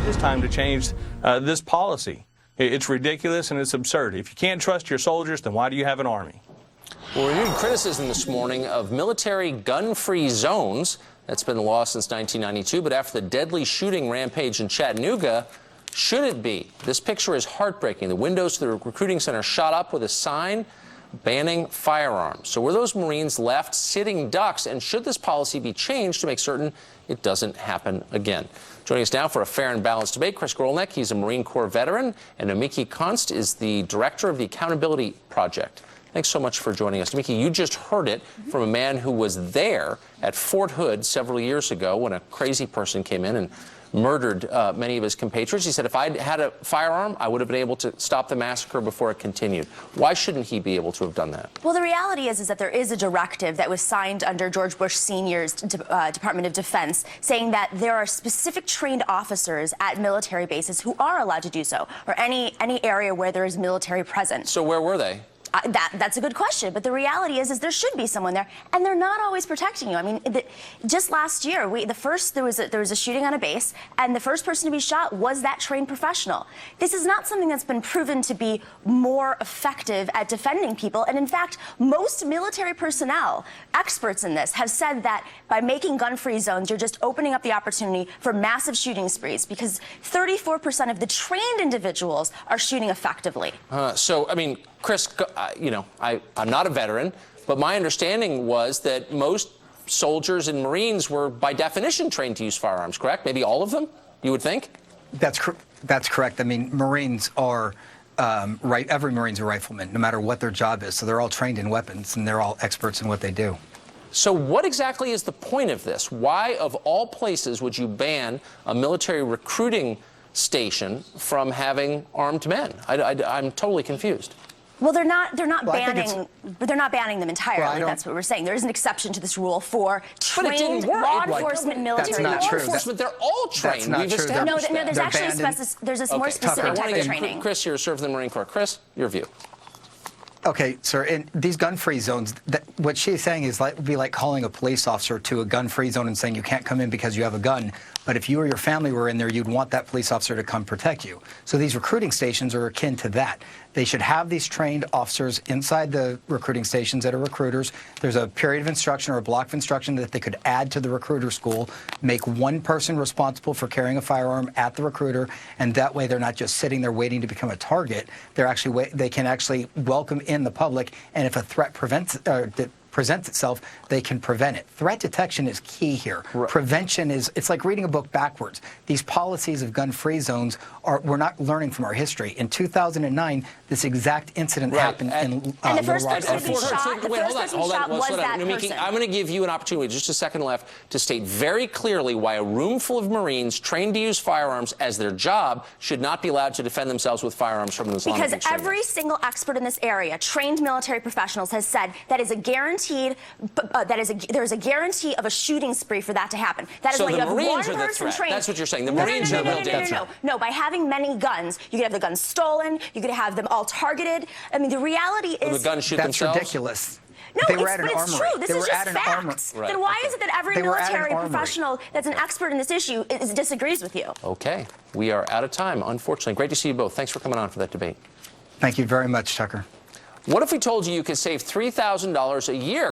It's time to change this policy. It's ridiculous and it's absurd. If you can't trust your soldiers, then why do you have an army? Well, renewed criticism this morning of military gun-free zones. That's been the law since 1992, but after the deadly shooting rampage in Chattanooga, should it be? This picture is heartbreaking. The windows to the recruiting center shot up with a sign banning firearms. So were those Marines left sitting ducks, and should this policy be changed to make certain it doesn't happen again? Joining us now for a fair and balanced debate, Chris Grollnek. He's a Marine Corps veteran, and Namiki Konst is the director of the Accountability Project. Thanks so much for joining us. Namiki, you just heard it from a man who was there at Fort Hood several years ago when a crazy person came in and murdered many of his compatriots. He said, if I'd had a firearm, I would have been able to stop the massacre before it continued. Why shouldn't he be able to have done that? Well, the reality is that there is a directive that was signed under George Bush Sr.'s Department of Defense saying that there are specific trained officers at military bases who are allowed to do so, or any area where there is military presence. So where were they? That's a good question, but the reality is there should be someone there, and they're not always protecting you. I mean, just last year, there was a shooting on a base, and the first person to be shot was that trained professional. This is not something that's been proven to be more effective at defending people, and in fact, most military personnel, experts in this, have said that by making gun-free zones, you're just opening up the opportunity for massive shooting sprees, because 34% of the trained individuals are shooting effectively. So, I mean, Chris, you know, I'm not a veteran, but my understanding was that most soldiers and Marines were, by definition, trained to use firearms, correct? Maybe all of them, you would think? That's correct. I mean, Marines are, every Marine's a rifleman, no matter what their job is. So they're all trained in weapons, and they're all experts in what they do. So what exactly is the point of this? Why, of all places, would you ban a military recruiting station from having armed men? I'm totally confused. Well, they're not banning them entirely. Well, that's what we're saying. There is an exception to this rule for trained law enforcement military. That's not true. They're all trained. That's not true. No, there's actually there's a more specific type of training. Chris here served in the Marine Corps. Chris, your view. Okay, sir, in these gun-free zones, what she's saying is would be like calling a police officer to a gun-free zone and saying you can't come in because you have a gun, but if you or your family were in there, you'd want that police officer to come protect you. So these recruiting stations are akin to that. They should have these trained officers inside the recruiting stations that are recruiters. There's a period of instruction or a block of instruction that they could add to the recruiter school, make one person responsible for carrying a firearm at the recruiter, and that way they're not just sitting there waiting to become a target. They can actually welcome in the public, and if a threat presents itself, they can prevent it. Threat detection is key here. Right. Prevention is, it's like reading a book backwards. These policies of gun-free zones we're not learning from our history. In 2009, this exact incident happened in and the first person to be shot was that person. I'm going to give you an opportunity, just a second left, to state very clearly why a room full of Marines trained to use firearms as their job should not be allowed to defend themselves with firearms from an Islamic extremist. Because every single expert in this area, trained military professionals, has said that is a guaranteed, there is a guarantee of a shooting spree for that to happen. That is so why you have Marines one person trained. That's what you're saying. The Marines are real danger. No, by having many guns, you could have the guns stolen, you could have them all targeted. I mean, the reality is... the guns shoot that's themselves? Ridiculous. No, it's true. This is just facts. Right. Then why is it that every military professional that's an expert in this issue disagrees with you? Okay. We are out of time, unfortunately. Great to see you both. Thanks for coming on for that debate. Thank you very much, Tucker. What if we told you you could save $3,000 a year